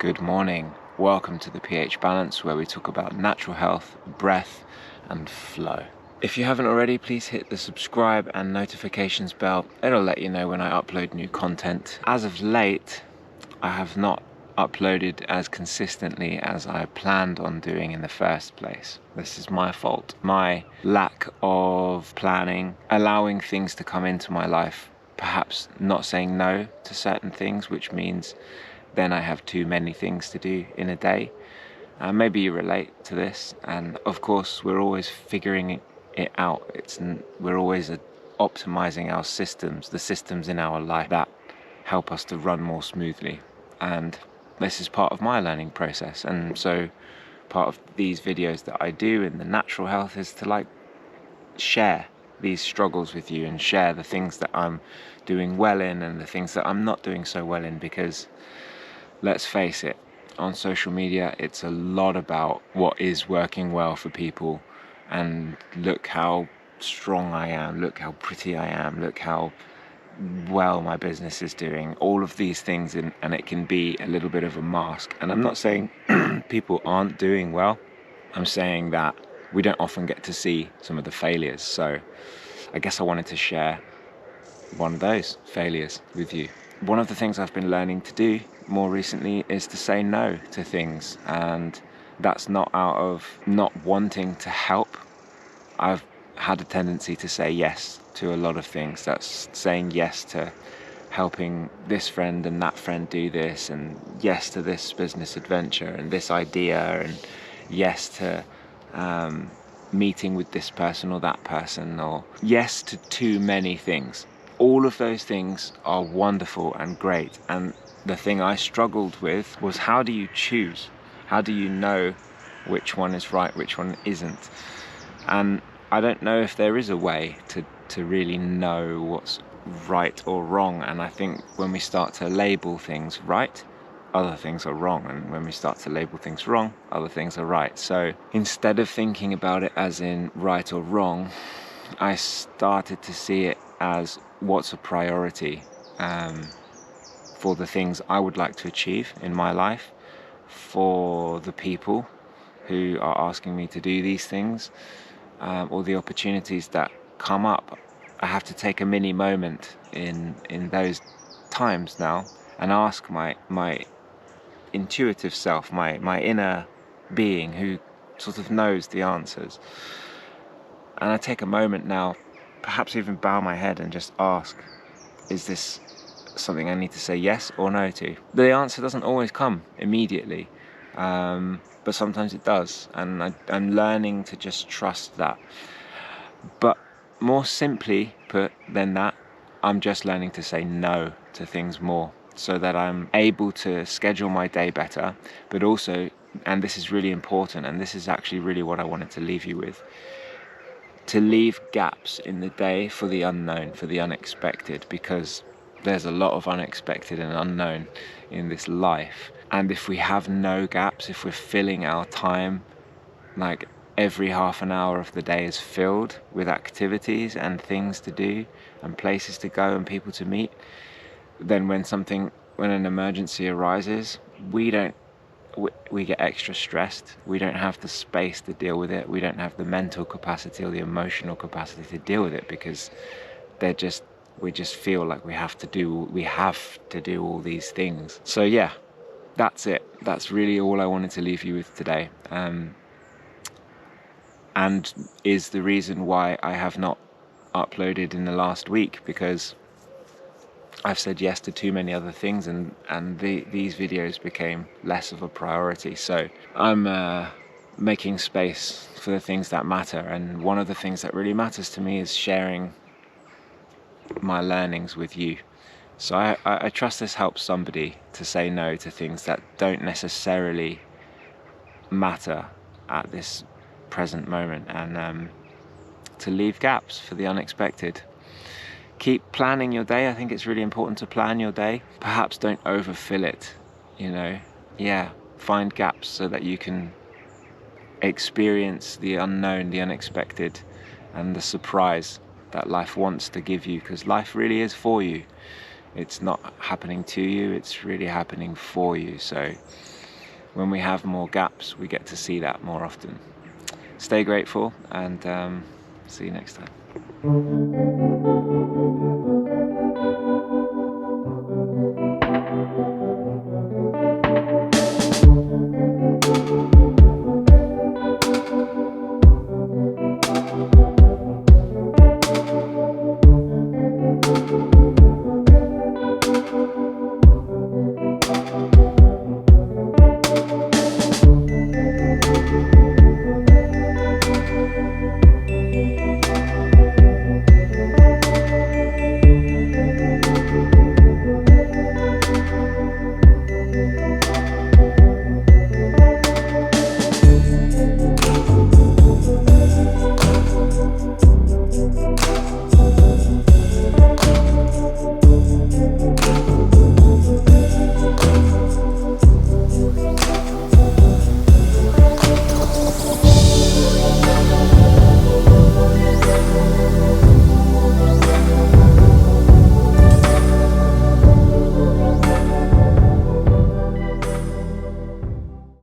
Good morning. Welcome to the pH Balance, where we talk about natural health, breath, and flow. If you haven't already, please hit the subscribe and notifications bell. It'll let you know when I upload new content. As of late, I have not uploaded as consistently as I planned on doing in the first place. This is my fault. My lack of planning, allowing things to come into my life, perhaps not saying no to certain things, which means then I have too many things to do in a day. Maybe you relate to this, and of course we're always figuring it out. We're always optimizing our systems, the systems in our life that help us to run more smoothly. And this is part of my learning process, and so part of these videos that I do in the natural health is to share these struggles with you and share the things that I'm doing well in and the things that I'm not doing so well in, because let's face it, on social media it's a lot about what is working well for people, and look how strong I am, look how pretty I am, look how well my business is doing, all of these things, and it can be a little bit of a mask. And I'm not saying people aren't doing well, I'm saying that we don't often get to see some of the failures. So I guess I wanted to share one of those failures with you. One of the things I've been learning to do more recently is to say no to things, and that's not out of not wanting to help. I've had a tendency to say yes to a lot of things. That's saying yes to helping this friend and that friend do this, and yes to this business adventure and this idea, and yes to meeting with this person or that person, or yes to too many things. All of those things are wonderful and great, and the thing I struggled with was, how do you choose? How do you know which one is right, which one isn't? And I don't know if there is a way to really know what's right or wrong. And I think when we start to label things right, other things are wrong, and when we start to label things wrong, other things are right. So instead of thinking about it as in right or wrong, I started to see it as what's a priority for the things I would like to achieve in my life, for the people who are asking me to do these things, or the opportunities that come up. I have to take a mini moment in those times now and ask my intuitive self, my inner being who sort of knows the answers. And I take a moment now, perhaps even bow my head and just ask, is this something I need to say yes or no to? The answer doesn't always come immediately, but sometimes it does, and I'm learning to just trust that. But more simply put than that, I'm just learning to say no to things more, so that I'm able to schedule my day better, but also, and this is really important, and this is actually really what I wanted to leave you with, to leave gaps in the day for the unknown, for the unexpected, because there's a lot of unexpected and unknown in this life. And if we have no gaps, if we're filling our time, like every half an hour of the day is filled with activities and things to do and places to go and people to meet, then when an emergency arises, we get extra stressed. We don't have the space to deal with it. We don't have the mental capacity or the emotional capacity to deal with it, because we just feel like we have to do all these things. So yeah, that's it. That's really all I wanted to leave you with today, and is the reason why I have not uploaded in the last week, because I've said yes to too many other things, and these videos became less of a priority. So I'm making space for the things that matter, and one of the things that really matters to me is sharing my learnings with you. So I trust this helps somebody to say no to things that don't necessarily matter at this present moment, and to leave gaps for the unexpected. Keep planning your day. I think it's really important to plan your day. Perhaps don't overfill it, find gaps so that you can experience the unknown, the unexpected, and the surprise that life wants to give you, because life really is for you. It's not happening to you, it's really happening for you. So when we have more gaps, we get to see that more often. Stay grateful, and see you next time.